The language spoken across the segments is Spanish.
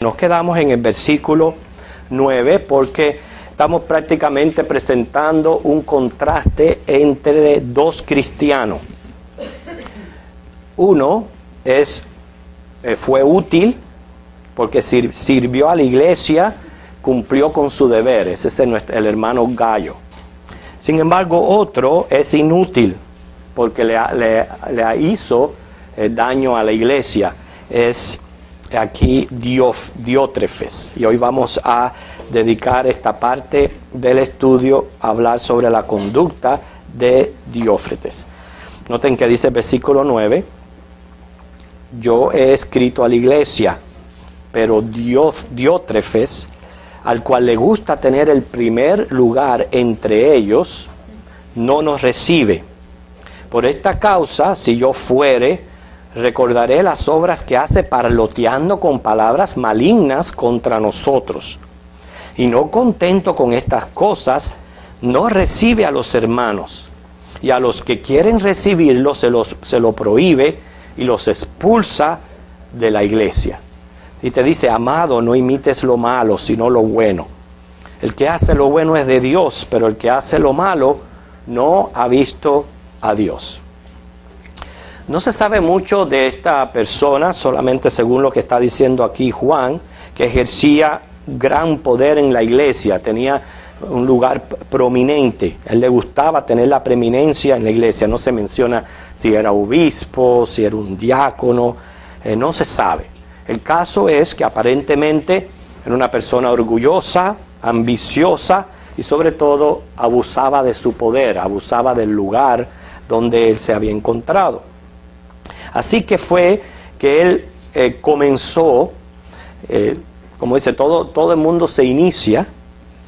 Nos quedamos en el versículo 9 porque estamos prácticamente presentando un contraste entre dos cristianos. Uno fue útil porque sirvió a la iglesia, cumplió con su deber. Ese es el hermano Gallo. Sin embargo, otro es inútil porque le hizo daño a la iglesia. Es aquí Diótrefes. Y hoy vamos a dedicar esta parte del estudio a hablar sobre la conducta de Diótrefes. Noten que dice el versículo 9: yo he escrito a la iglesia, pero Diótrefes, al cual le gusta tener el primer lugar entre ellos, no nos recibe. Por esta causa, si yo fuere, recordaré las obras que hace parloteando con palabras malignas contra nosotros. Y no contento con estas cosas, no recibe a los hermanos. Y a los que quieren recibirlo se lo prohíbe y los expulsa de la iglesia. Y te dice: amado, no imites lo malo, sino lo bueno. El que hace lo bueno es de Dios, pero el que hace lo malo no ha visto a Dios. No se sabe mucho de esta persona, solamente según lo que está diciendo aquí Juan, que ejercía gran poder en la iglesia, tenía un lugar prominente. A él le gustaba tener la preeminencia en la iglesia. No se menciona si era obispo, si era un diácono, no se sabe. El caso es que aparentemente era una persona orgullosa, ambiciosa y sobre todo abusaba de su poder, abusaba del lugar donde él se había encontrado. Así que fue que él comenzó, como dice, todo el mundo se inicia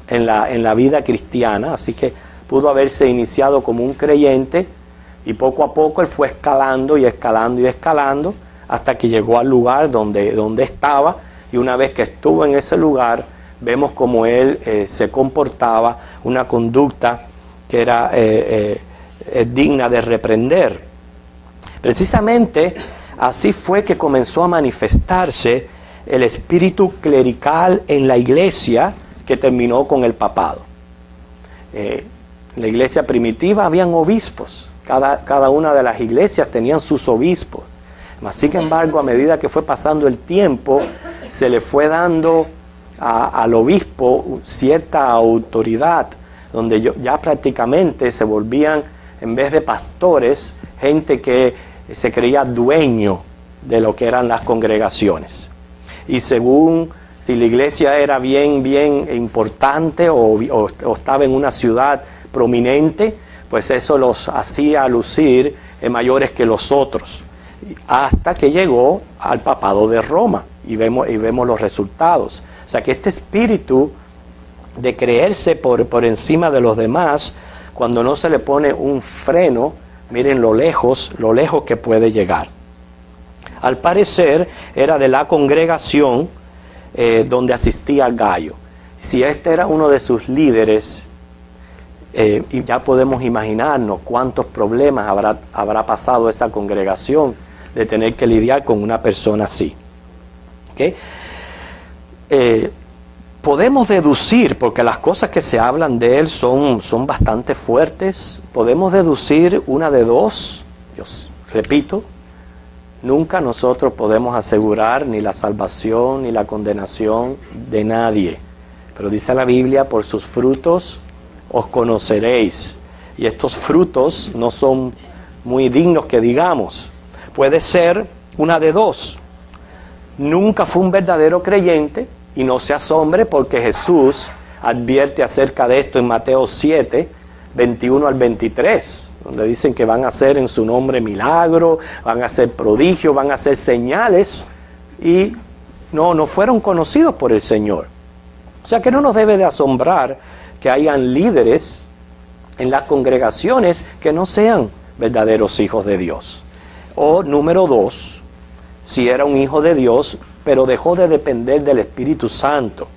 en la vida cristiana, así que pudo haberse iniciado como un creyente y poco a poco él fue escalando y escalando y escalando hasta que llegó al lugar donde estaba, y una vez que estuvo en ese lugar vemos como él se comportaba, una conducta que era digna de reprender. Precisamente así fue que comenzó a manifestarse el espíritu clerical en la iglesia, que terminó con el papado. En la iglesia primitiva habían obispos, cada una de las iglesias tenían sus obispos. Mas, sin embargo, a medida que fue pasando el tiempo, se le fue dando al obispo cierta autoridad, donde ya prácticamente se volvían, en vez de pastores, gente que se creía dueño de lo que eran las congregaciones. Y según si la iglesia era bien importante o estaba en una ciudad prominente, pues eso los hacía lucir mayores que los otros. Hasta que llegó al papado de Roma y vemos los resultados. O sea que este espíritu de creerse por encima de los demás, cuando no se le pone un freno, miren lo lejos que puede llegar. Al parecer era de la congregación donde asistía Gallo. Si este era uno de sus líderes, y ya podemos imaginarnos cuántos problemas habrá pasado esa congregación de tener que lidiar con una persona así. ¿Okay? Podemos deducir, porque las cosas que se hablan de él son bastante fuertes, podemos deducir una de dos. Yo repito, nunca nosotros podemos asegurar ni la salvación ni la condenación de nadie. Pero dice la Biblia: por sus frutos os conoceréis. Y estos frutos no son muy dignos que digamos. Puede ser una de dos. Nunca fue un verdadero creyente, y no se asombre porque Jesús advierte acerca de esto en Mateo 7, 21 al 23, donde dicen que van a hacer en su nombre milagros, van a hacer prodigios, van a hacer señales, y no fueron conocidos por el Señor. O sea que no nos debe de asombrar que hayan líderes en las congregaciones que no sean verdaderos hijos de Dios. O número dos, si era un hijo de Dios, pero dejó de depender del Espíritu Santo,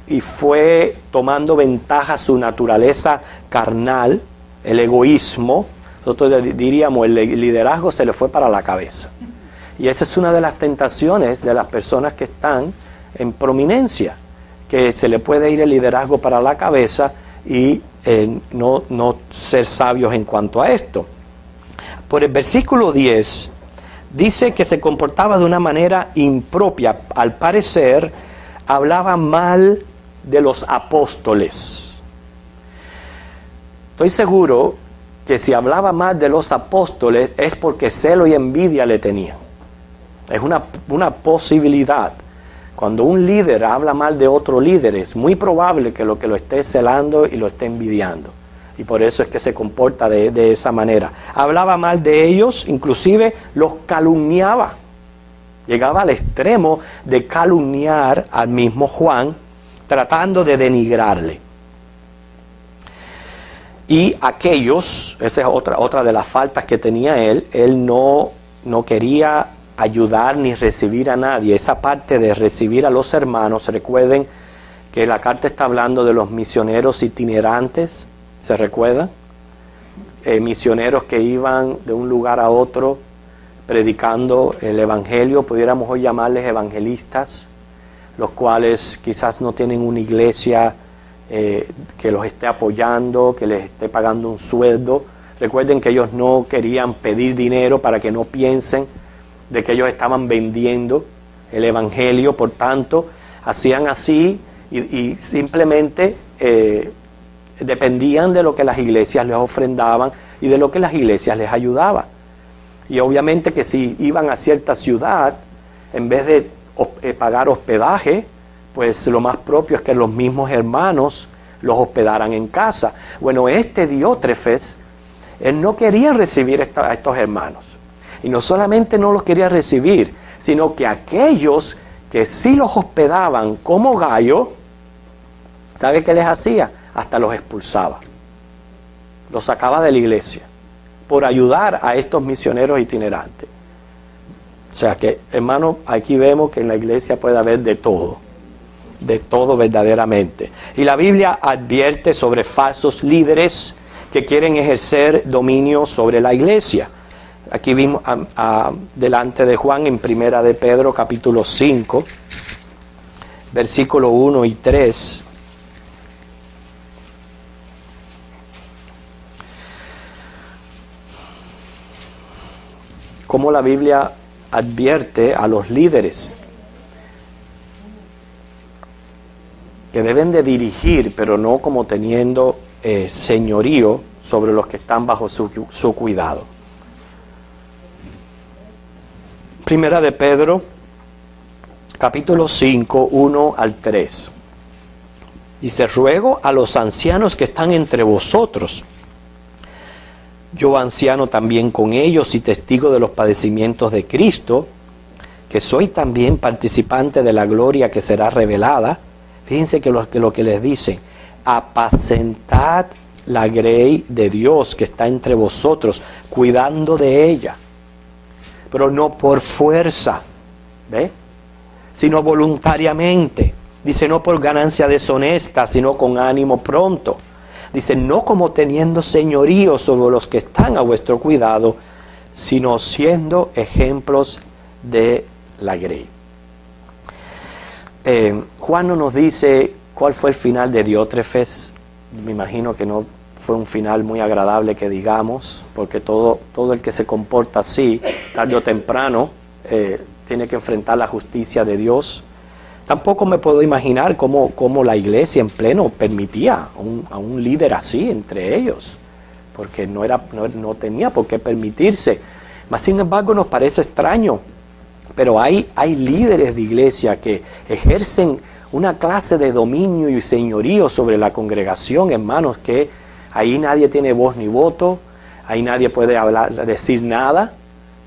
y fue tomando ventaja su naturaleza carnal, el egoísmo. Nosotros diríamos, el liderazgo se le fue para la cabeza. Y esa es una de las tentaciones de las personas que están en prominencia, que se le puede ir el liderazgo para la cabeza y no ser sabios en cuanto a esto. Por el versículo 10 dice que se comportaba de una manera impropia. Al parecer hablaba mal de los apóstoles. Estoy seguro que si hablaba mal de los apóstoles es porque celo y envidia le tenían. Es una posibilidad. Cuando un líder habla mal de otro líder, es muy probable que lo esté celando y lo esté envidiando. Y por eso es que se comporta de esa manera. Hablaba mal de ellos, inclusive los calumniaba. Llegaba al extremo de calumniar al mismo Juan, tratando de denigrarle. Y aquellos, esa es otra de las faltas que tenía él no quería ayudar ni recibir a nadie. Esa parte de recibir a los hermanos, recuerden que la carta está hablando de los misioneros itinerantes, ¿se recuerdan? Misioneros que iban de un lugar a otro predicando el evangelio, pudiéramos hoy llamarles evangelistas, los cuales quizás no tienen una iglesia que los esté apoyando, que les esté pagando un sueldo. Recuerden que ellos no querían pedir dinero para que no piensen de que ellos estaban vendiendo el evangelio, por tanto, hacían así y simplemente dependían de lo que las iglesias les ofrendaban y de lo que las iglesias les ayudaban. Y obviamente que si iban a cierta ciudad, en vez de pagar hospedaje, pues lo más propio es que los mismos hermanos los hospedaran en casa. Bueno, Diótrefes, él no quería recibir a estos hermanos. Y no solamente no los quería recibir, sino que aquellos que sí los hospedaban como Gayo, ¿sabe qué les hacía? Hasta los expulsaba. Los sacaba de la iglesia por ayudar a estos misioneros itinerantes. O sea que, hermanos, aquí vemos que en la iglesia puede haber de todo verdaderamente. Y la Biblia advierte sobre falsos líderes que quieren ejercer dominio sobre la iglesia. Aquí vimos delante de Juan en Primera de Pedro capítulo 5, versículo 1 y 3. Cómo la Biblia advierte a los líderes que deben de dirigir, pero no como teniendo señorío sobre los que están bajo su cuidado. Primera de Pedro, capítulo 5, 1 al 3. Dice: ruego a los ancianos que están entre vosotros, yo anciano también con ellos y testigo de los padecimientos de Cristo, que soy también participante de la gloria que será revelada. Fíjense que lo que les dice: apacentad la grey de Dios que está entre vosotros, cuidando de ella, pero no por fuerza, ¿ve? Sino voluntariamente. Dice, no por ganancia deshonesta, sino con ánimo pronto. Dice, no como teniendo señorío sobre los que están a vuestro cuidado, sino siendo ejemplos de la grey. Juan no nos dice cuál fue el final de Diótrefes. Me imagino que no fue un final muy agradable que digamos, porque todo el que se comporta así, tarde o temprano, tiene que enfrentar la justicia de Dios. Tampoco me puedo imaginar cómo la iglesia en pleno permitía a un líder así entre ellos, porque no tenía por qué permitirse. Mas sin embargo nos parece extraño, pero hay líderes de iglesia que ejercen una clase de dominio y señorío sobre la congregación, hermanos, que ahí nadie tiene voz ni voto, ahí nadie puede decir nada,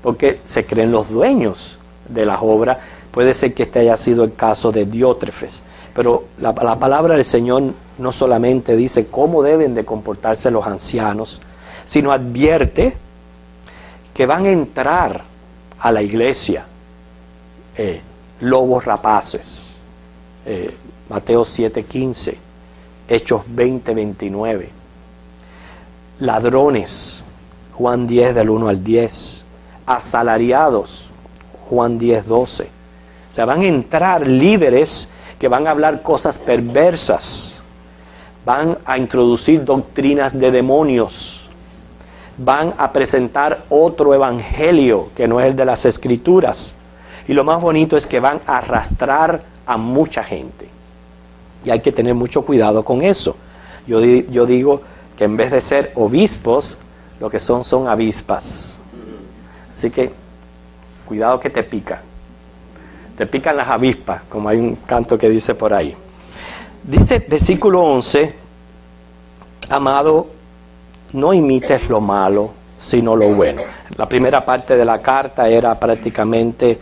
porque se creen los dueños de las obras. Puede ser que este haya sido el caso de Diótrefes, pero la palabra del Señor no solamente dice cómo deben de comportarse los ancianos, sino advierte que van a entrar a la iglesia lobos rapaces, Mateo 7:15, Hechos 20:29, ladrones, Juan 10 del 1 al 10, asalariados, Juan 10:12. O sea, van a entrar líderes que van a hablar cosas perversas, van a introducir doctrinas de demonios, van a presentar otro evangelio que no es el de las Escrituras. Y lo más bonito es que van a arrastrar a mucha gente. Y hay que tener mucho cuidado con eso. Yo digo que en vez de ser obispos, lo que son avispas. Así que, cuidado que te pican. Te pican las avispas, como hay un canto que dice por ahí. Dice, versículo 11, amado, no imites lo malo, sino lo bueno. La primera parte de la carta era prácticamente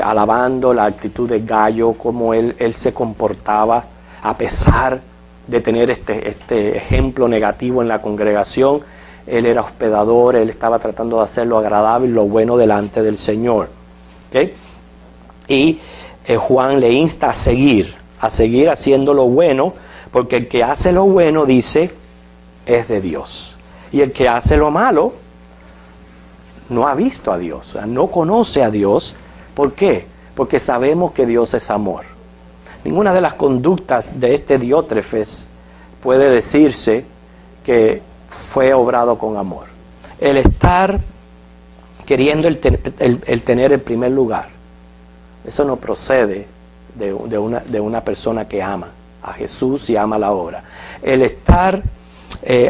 alabando la actitud de Gayo, cómo él se comportaba a pesar de tener este ejemplo negativo en la congregación. Él era hospedador, él estaba tratando de hacer lo agradable y lo bueno delante del Señor. ¿Okay? Y Juan le insta a seguir haciendo lo bueno, porque el que hace lo bueno, dice, es de Dios. Y el que hace lo malo, no ha visto a Dios, o sea, no conoce a Dios. ¿Por qué? Porque sabemos que Dios es amor. Ninguna de las conductas de este Diótrefes puede decirse que fue obrado con amor. El estar queriendo el tener el primer lugar, eso no procede de una persona que ama a Jesús y ama la obra. El estar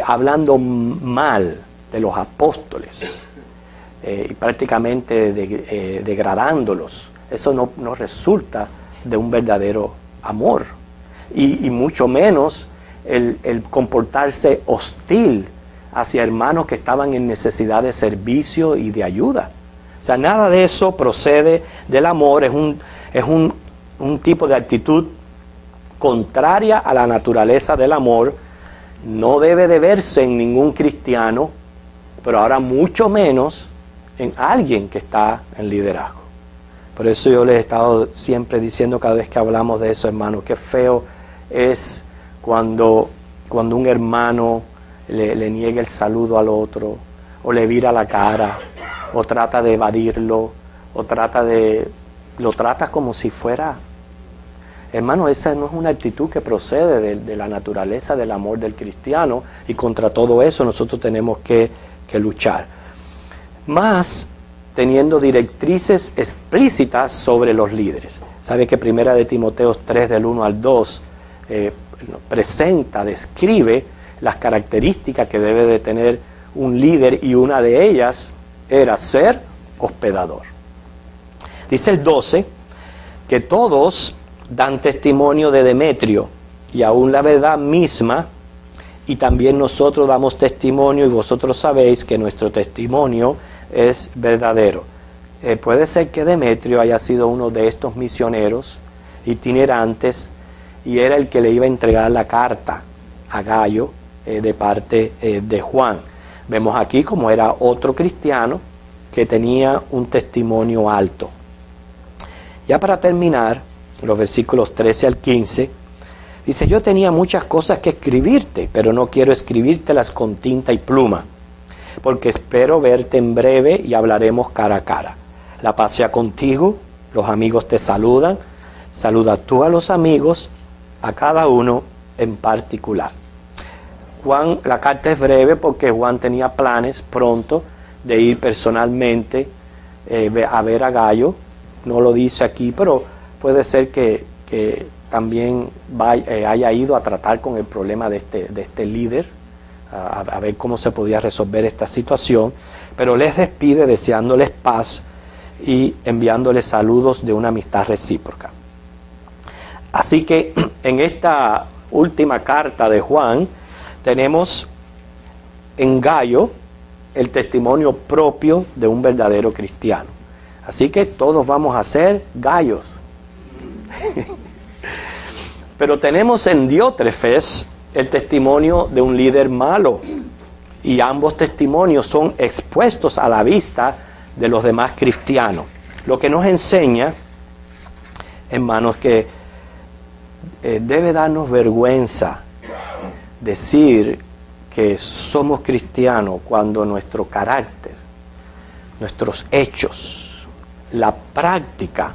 hablando mal de los apóstoles y prácticamente degradándolos, eso no resulta de un verdadero amor. Y mucho menos el comportarse hostil hacia hermanos que estaban en necesidad de servicio y de ayuda. O sea, nada de eso procede del amor, es un tipo de actitud contraria a la naturaleza del amor. No debe de verse en ningún cristiano, pero ahora mucho menos en alguien que está en liderazgo. Por eso yo les he estado siempre diciendo cada vez que hablamos de eso, hermano, qué feo es cuando un hermano le niega el saludo al otro, o le vira la cara, o trata de evadirlo, o lo tratas como si fuera. Hermano, esa no es una actitud que procede de la naturaleza del amor del cristiano, y contra todo eso nosotros tenemos que luchar. Más teniendo directrices explícitas sobre los líderes. ¿Sabe que Primera de Timoteo 3, del 1 al 2, describe las características que debe de tener un líder, y una de ellas era ser hospedador? Dice el 12, que todos dan testimonio de Demetrio, y aún la verdad misma, y también nosotros damos testimonio, y vosotros sabéis que nuestro testimonio es verdadero. Puede ser que Demetrio haya sido uno de estos misioneros itinerantes, y era el que le iba a entregar la carta a Gayo de parte de Juan. Vemos aquí como era otro cristiano que tenía un testimonio alto. Ya para terminar, los versículos 13 al 15, dice: yo tenía muchas cosas que escribirte, pero no quiero escribírtelas con tinta y pluma, porque espero verte en breve y hablaremos cara a cara. La paz sea contigo, los amigos te saludan, saluda tú a los amigos, a cada uno en particular. Juan, la carta es breve porque Juan tenía planes pronto de ir personalmente a ver a Gayo. No lo dice aquí, pero puede ser que también haya ido a tratar con el problema de este líder, a ver cómo se podía resolver esta situación. Pero les despide deseándoles paz y enviándoles saludos de una amistad recíproca. Así que en esta última carta de Juan tenemos en Gayo el testimonio propio de un verdadero cristiano. Así que todos vamos a ser Gayos. Pero tenemos en Diótrefes el testimonio de un líder malo, y ambos testimonios son expuestos a la vista de los demás cristianos. Lo que nos enseña, hermanos, que debe darnos vergüenza decir que somos cristianos cuando nuestro carácter, nuestros hechos, la práctica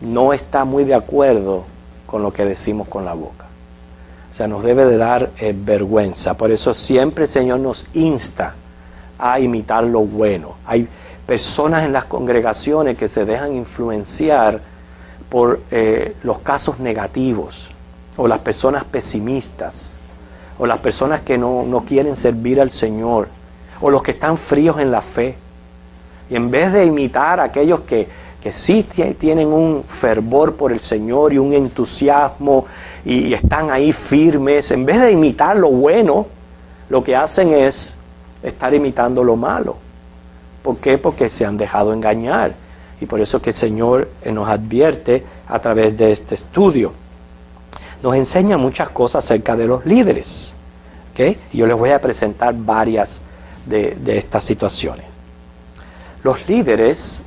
no está muy de acuerdo con lo que decimos con la boca. O sea, nos debe de dar vergüenza. Por eso siempre el Señor nos insta a imitar lo bueno. Hay personas en las congregaciones que se dejan influenciar por los casos negativos, o las personas pesimistas, o las personas que no quieren servir al Señor, o los que están fríos en la fe. Y en vez de imitar a aquellos que sí tienen un fervor por el Señor y un entusiasmo y están ahí firmes, en vez de imitar lo bueno, lo que hacen es estar imitando lo malo. ¿Por qué? Porque se han dejado engañar. Y por eso que el Señor nos advierte a través de este estudio. Nos enseña muchas cosas acerca de los líderes. ¿Okay? Y yo les voy a presentar varias de estas situaciones. Los líderes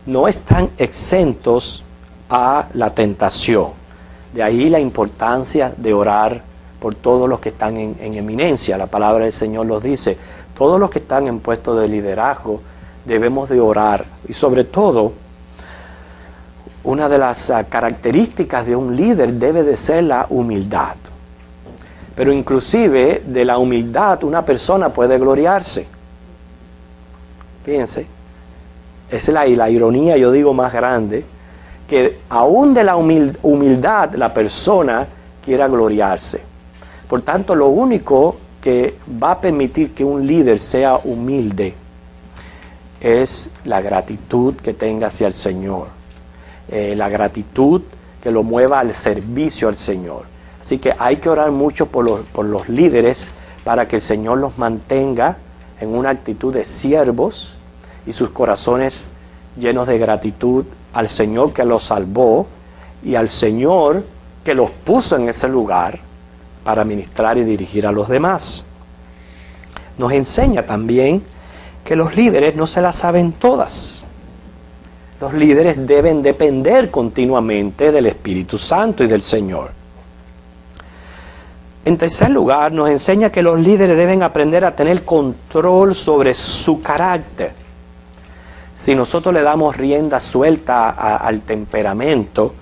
no están exentos a la tentación. De ahí la importancia de orar por todos los que están en eminencia. La palabra del Señor los dice. Todos los que están en puestos de liderazgo debemos de orar. Y sobre todo, una de las características de un líder debe de ser la humildad. Pero inclusive de la humildad una persona puede gloriarse. Fíjense. Esa es la ironía, yo digo, más grande, que aún de la humildad la persona quiera gloriarse. Por tanto, lo único que va a permitir que un líder sea humilde es la gratitud que tenga hacia el Señor, la gratitud que lo mueva al servicio al Señor. Así que hay que orar mucho por los líderes para que el Señor los mantenga en una actitud de siervos y sus corazones llenos de gratitud al Señor que los salvó y al Señor que los puso en ese lugar para ministrar y dirigir a los demás. Nos enseña también que los líderes no se las saben todas. Los líderes deben depender continuamente del Espíritu Santo y del Señor. En tercer lugar, nos enseña que los líderes deben aprender a tener control sobre su carácter. Si nosotros le damos rienda suelta al temperamento,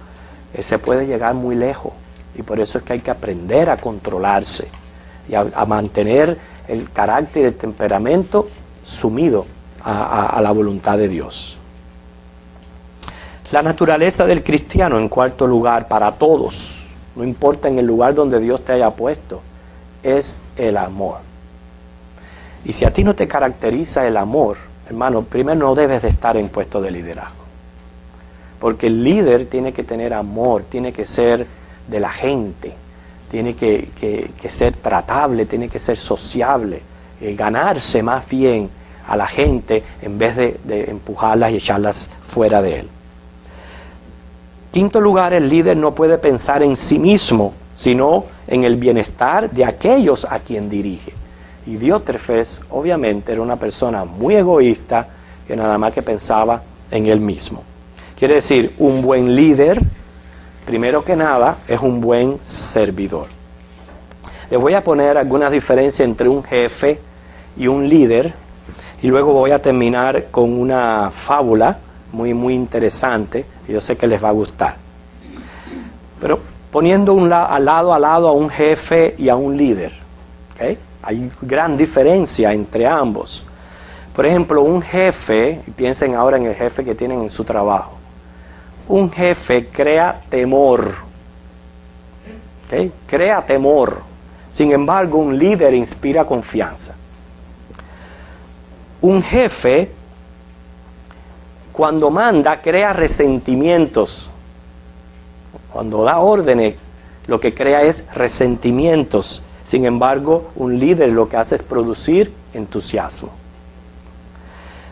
se puede llegar muy lejos. Y por eso es que hay que aprender a controlarse y a mantener el carácter y el temperamento sumido a la voluntad de Dios. La naturaleza del cristiano, en cuarto lugar, para todos, no importa en el lugar donde Dios te haya puesto, es el amor. Y si a ti no te caracteriza el amor, hermano, primero no debes de estar en puesto de liderazgo. Porque el líder tiene que tener amor, tiene que ser de la gente, tiene que ser tratable, tiene que ser sociable, ganarse más bien a la gente en vez de empujarlas y echarlas fuera de él. Quinto lugar, el líder no puede pensar en sí mismo, sino en el bienestar de aquellos a quien dirige. Y Diótrefes, obviamente, era una persona muy egoísta que nada más que pensaba en él mismo. Quiere decir, un buen líder, primero que nada, es un buen servidor. Les voy a poner algunas diferencias entre un jefe y un líder, y luego voy a terminar con una fábula muy, muy interesante, y yo sé que les va a gustar. Pero poniendo lado a lado a un jefe y a un líder, ¿okay? Hay gran diferencia entre ambos. Por ejemplo, un jefe, y piensen ahora en el jefe que tienen en su trabajo, un jefe crea temor, ¿okay? Crea temor. Sin embargo, un líder inspira confianza. Un jefe, cuando manda, crea resentimientos. Cuando da órdenes, lo que crea es resentimientos. Sin embargo, un líder lo que hace es producir entusiasmo.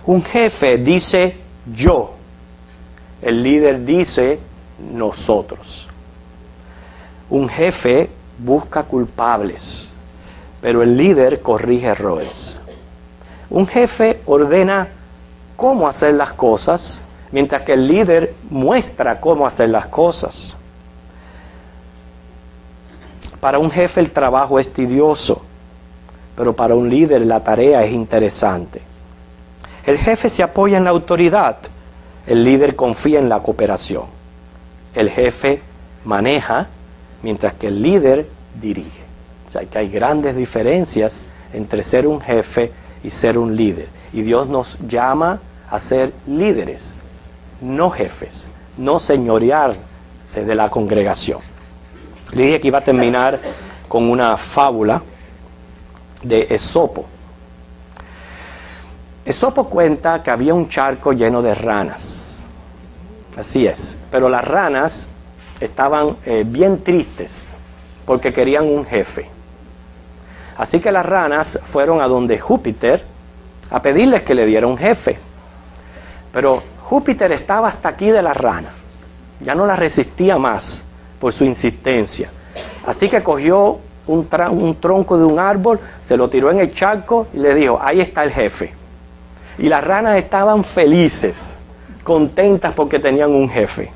Un jefe dice yo. El líder dice nosotros. Un jefe busca culpables, pero el líder corrige errores. Un jefe ordena cómo hacer las cosas, mientras que el líder muestra cómo hacer las cosas. Para un jefe el trabajo es tedioso, pero para un líder la tarea es interesante. El jefe se apoya en la autoridad, El líder confía en la cooperación. El jefe maneja, mientras que el líder dirige. O sea, que hay grandes diferencias entre ser un jefe y ser un líder. Y Dios nos llama a ser líderes, no jefes, no señorearse de la congregación. Le dije que iba a terminar con una fábula de Esopo. Esopo cuenta que había un charco lleno de ranas. Así es. Pero las ranas estaban bien tristes porque querían un jefe. Así que las ranas fueron a donde Júpiter a pedirles que le diera un jefe. Pero Júpiter estaba hasta aquí de la rana. Ya no la resistía más por su insistencia. Así que cogió un tronco de un árbol, se lo tiró en el charco y le dijo, ahí está el jefe. Y las ranas estaban felices, contentas porque tenían un jefe.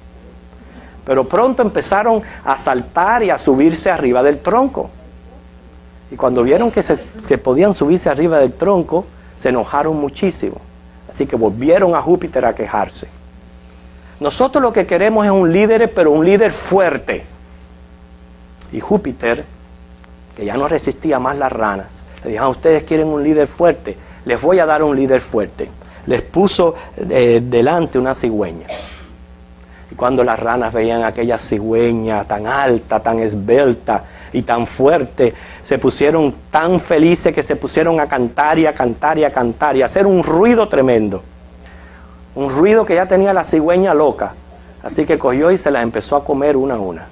Pero pronto empezaron a saltar y a subirse arriba del tronco. Y cuando vieron que podían subirse arriba del tronco, se enojaron muchísimo. Así que volvieron a Júpiter a quejarse. Nosotros lo que queremos es un líder, pero un líder fuerte. Y Júpiter, que ya no resistía más las ranas, le dijo, ustedes quieren un líder fuerte, les voy a dar un líder fuerte. Les puso delante una cigüeña. Y cuando las ranas veían aquella cigüeña tan alta, tan esbelta y tan fuerte, se pusieron tan felices que se pusieron a cantar y a cantar y a cantar y a hacer un ruido tremendo. Un ruido que ya tenía la cigüeña loca. Así que cogió y se las empezó a comer una a una.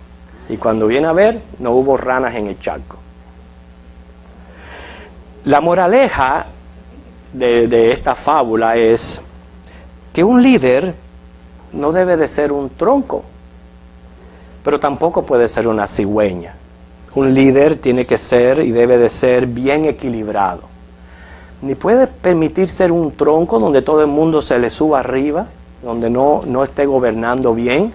Y cuando viene a ver, no hubo ranas en el charco. La moraleja de esta fábula es que un líder no debe de ser un tronco, pero tampoco puede ser una cigüeña. Un líder tiene que ser y debe de ser bien equilibrado. Ni puede permitir ser un tronco donde todo el mundo se le suba arriba, donde no esté gobernando bien,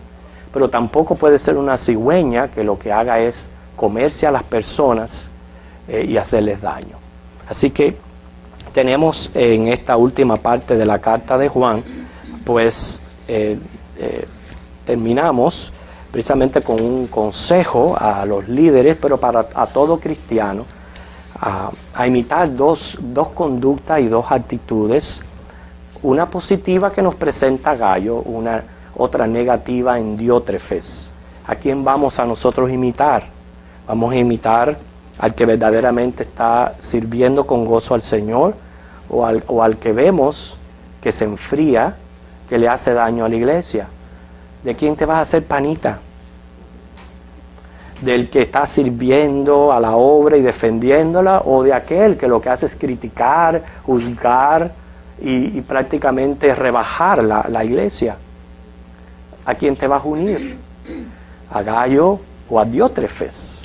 pero tampoco puede ser una cigüeña que lo que haga es comerse a las personas y hacerles daño. Así que tenemos en esta última parte de la carta de Juan, pues terminamos precisamente con un consejo a los líderes, pero a todo cristiano, a imitar dos conductas y dos actitudes, una positiva que nos presenta Gallo, otra negativa en Diótrefes. ¿A quién vamos a nosotros imitar? Vamos a imitar al que verdaderamente está sirviendo con gozo al Señor, o al que vemos que se enfría, que le hace daño a la iglesia. ¿De quién te vas a hacer panita? ¿Del que está sirviendo a la obra y defendiéndola, o de aquel que lo que hace es criticar, juzgar y prácticamente rebajar la iglesia? ¿A quién te vas a unir? ¿A Gallo o a Diótrefes?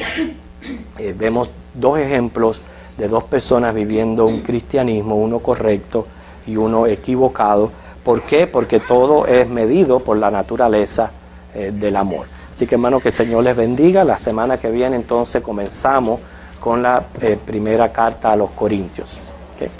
Vemos dos ejemplos de dos personas viviendo un cristianismo, uno correcto y uno equivocado. ¿Por qué? Porque todo es medido por la naturaleza del amor. Así que, hermano, que el Señor les bendiga. La semana que viene entonces comenzamos con la primera carta a los Corintios. ¿Okay?